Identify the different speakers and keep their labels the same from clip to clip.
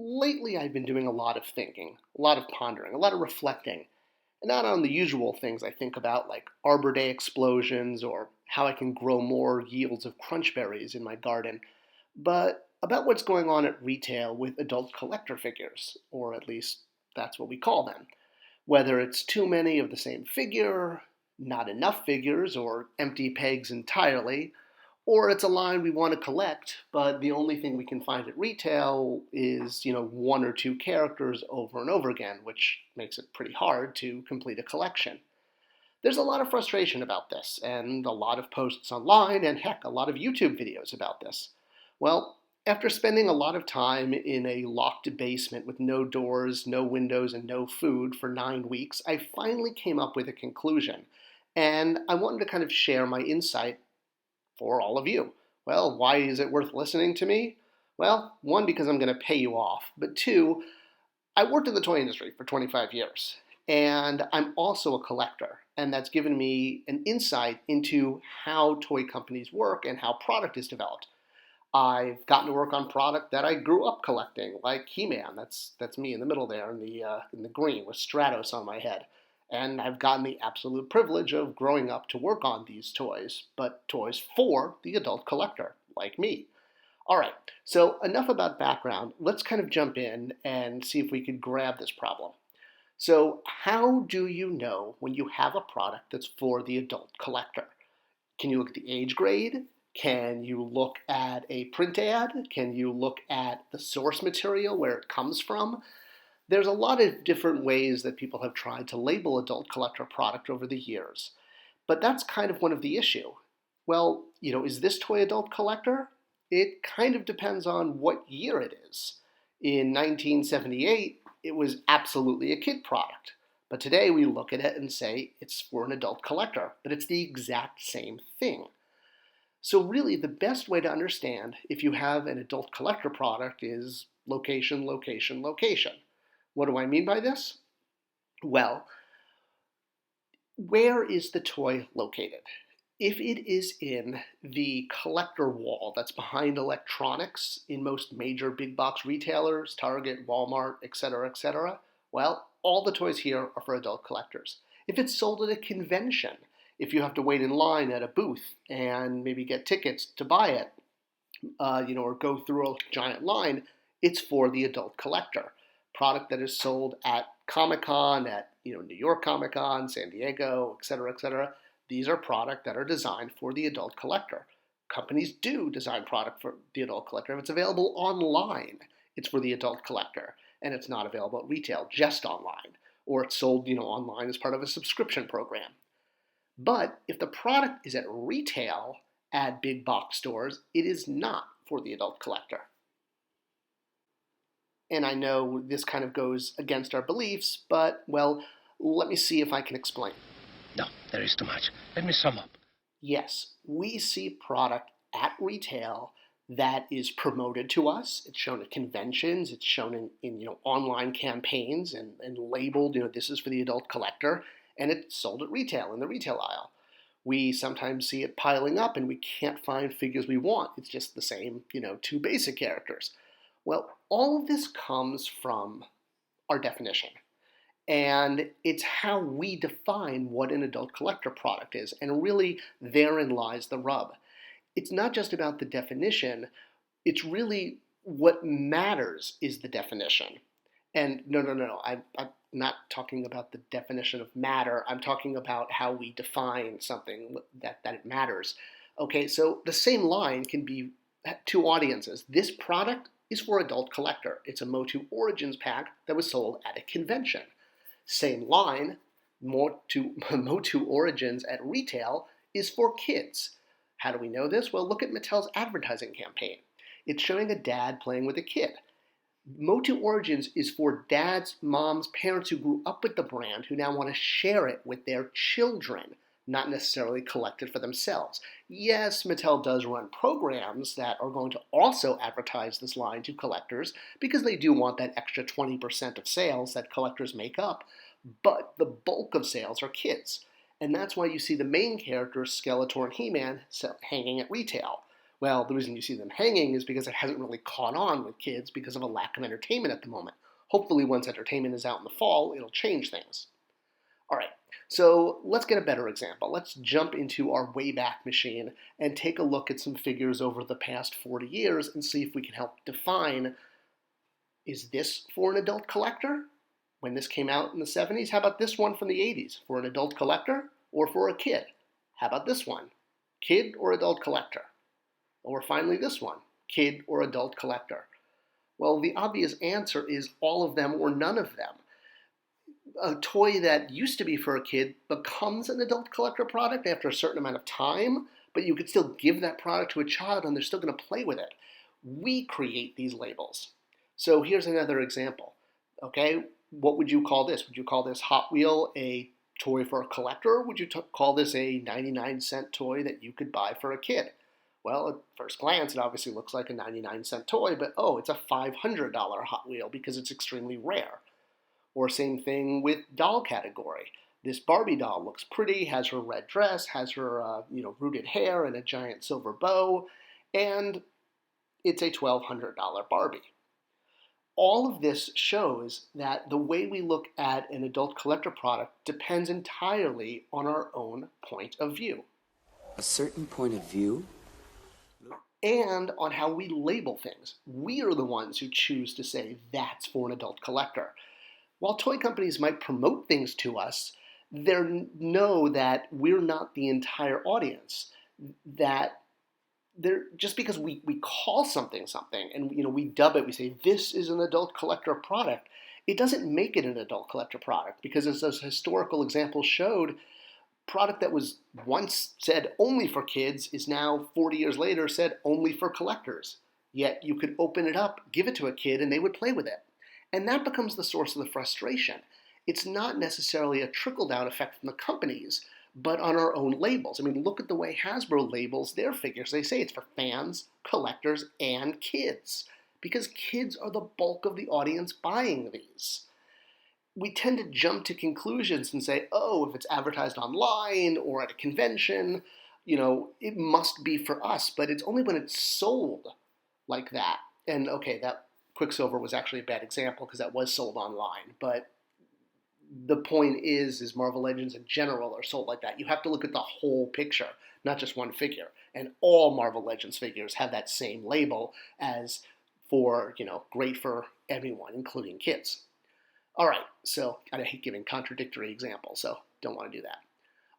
Speaker 1: Lately, I've been doing a lot of thinking, a lot of pondering, a lot of reflecting, and not on the usual things I think about, like Arbor Day explosions or how I can grow more yields of crunch berries in my garden, but about what's going on at retail with adult collector figures, or at least that's what we call them. Whether it's too many of the same figure, not enough figures, or empty pegs entirely, or it's a line we want to collect, but the only thing we can find at retail is, one or two characters over and over again, which makes it pretty hard to complete a collection. There's a lot of frustration about this, and a lot of posts online, and heck, a lot of YouTube videos about this. Well, after spending a lot of time in a locked basement with no doors, no windows, and no food for 9 weeks, I finally came up with a conclusion. And I wanted to kind of share my insight for all of you. Well, why is it worth listening to me? Well, one, because I'm going to pay you off, but two, I worked in the toy industry for 25 years, and I'm also a collector, and that's given me an insight into how toy companies work and how product is developed. I've gotten to work on product that I grew up collecting, like He-Man. That's me in the middle there in the green with Stratos on my head. And I've gotten the absolute privilege of growing up to work on these toys, but toys for the adult collector, like me. All right, so enough about background. Let's kind of jump in and see if we could grab this problem. So, how do you know when you have a product that's for the adult collector? Can you look at the age grade? Can you look at a print ad? Can you look at the source material, where it comes from? There's a lot of different ways that people have tried to label adult collector product over the years. But that's kind of one of the issue. Well, is this toy adult collector? It kind of depends on what year it is. In 1978, it was absolutely a kid product. But today we look at it and say it's for an adult collector, but it's the exact same thing. So really, the best way to understand if you have an adult collector product is location, location, location. What do I mean by this? Well, where is the toy located? If it is in the collector wall that's behind electronics in most major big box retailers, Target, Walmart, etc., well, all the toys here are for adult collectors. If it's sold at a convention, if you have to wait in line at a booth and maybe get tickets to buy it, or go through a giant line, it's for the adult collector. Product that is sold at Comic-Con, at New York Comic-Con, San Diego, etc. These are product that are designed for the adult collector. Companies do design product for the adult collector. If it's available online, it's for the adult collector, and it's not available at retail, just online, or it's sold online as part of a subscription program. But if the product is at retail at big box stores, it is not for the adult collector. And I know this kind of goes against our beliefs, but, well, let me see if I can explain.
Speaker 2: No, there is too much. Let me sum up.
Speaker 1: Yes, we see product at retail that is promoted to us. It's shown at conventions. It's shown in online campaigns and labeled, this is for the adult collector. And it's sold at retail in the retail aisle. We sometimes see it piling up and we can't find figures we want. It's just the same, two basic characters. Well, all of this comes from our definition. And it's how we define what an adult collector product is. And really, therein lies the rub. It's not just about the definition. It's really what matters is the definition. And no. I'm not talking about the definition of matter. I'm talking about how we define something that it matters. Okay, so the same line can be two audiences. This product is for adult collector. It's a Motu Origins pack that was sold at a convention. Same line, Motu Origins at retail is for kids. How do we know this? Well, look at Mattel's advertising campaign. It's showing a dad playing with a kid. Motu Origins is for dads, moms, parents who grew up with the brand who now want to share it with their children, not necessarily collect it for themselves. Yes, Mattel does run programs that are going to also advertise this line to collectors because they do want that extra 20% of sales that collectors make up, but the bulk of sales are kids. And that's why you see the main characters, Skeletor and He-Man, hanging at retail. Well, the reason you see them hanging is because it hasn't really caught on with kids because of a lack of entertainment at the moment. Hopefully, once entertainment is out in the fall, it'll change things. All right, so let's get a better example. Let's jump into our Wayback Machine and take a look at some figures over the past 40 years and see if we can help define, is this for an adult collector? When this came out in the 70s, how about this one from the 80s? For an adult collector or for a kid? How about this one? Kid or adult collector? Or finally this one, kid or adult collector? Well, the obvious answer is all of them or none of them. A toy that used to be for a kid becomes an adult collector product after a certain amount of time, but you could still give that product to a child and they're still going to play with it. We create these labels. So here's another example. Okay, what would you call this? Would you call this Hot Wheel a toy for a collector, or would you call this a 99-cent toy that you could buy for a kid? Well, at first glance, it obviously looks like a 99-cent toy, but oh, it's a $500 Hot Wheel because it's extremely rare. Or same thing with doll category. This Barbie doll looks pretty, has her red dress, has her rooted hair and a giant silver bow, and it's a $1,200 Barbie. All of this shows that the way we look at an adult collector product depends entirely on our own point of view.
Speaker 3: A certain point of view?
Speaker 1: And on how we label things. We are the ones who choose to say that's for an adult collector. While toy companies might promote things to us, they know that we're not the entire audience. That just because we call something and we dub it, we say this is an adult collector product, it doesn't make it an adult collector product, because as those historical examples showed, product that was once said only for kids is now 40 years later said only for collectors. Yet you could open it up, give it to a kid, and they would play with it. And that becomes the source of the frustration. It's not necessarily a trickle-down effect from the companies, but on our own labels. I mean, look at the way Hasbro labels their figures. They say it's for fans, collectors, and kids, because kids are the bulk of the audience buying these. We tend to jump to conclusions and say, oh, if it's advertised online or at a convention, it must be for us. But it's only when it's sold like that. And okay, that Quicksilver was actually a bad example because that was sold online. But the point is Marvel Legends in general are sold like that. You have to look at the whole picture, not just one figure. And all Marvel Legends figures have that same label as for, great for everyone, including kids. All right, so I hate giving contradictory examples, so don't want to do that.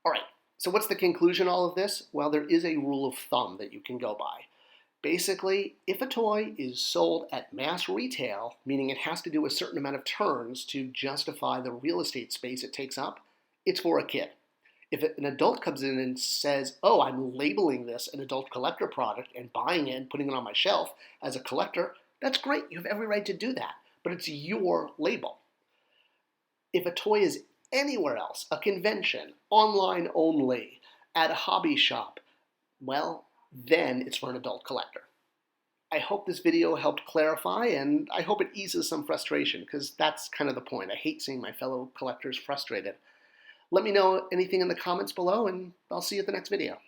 Speaker 1: All right, so what's the conclusion of all of this? Well, there is a rule of thumb that you can go by. Basically, if a toy is sold at mass retail, meaning it has to do a certain amount of turns to justify the real estate space it takes up, it's for a kid. If an adult comes in and says, oh, I'm labeling this an adult collector product and buying it and putting it on my shelf as a collector, that's great. You have every right to do that, but it's your label. If a toy is anywhere else, a convention, online only, at a hobby shop, well, then it's for an adult collector. I hope this video helped clarify, and I hope it eases some frustration, because that's kind of the point. I hate seeing my fellow collectors frustrated. Let me know anything in the comments below, and I'll see you at the next video.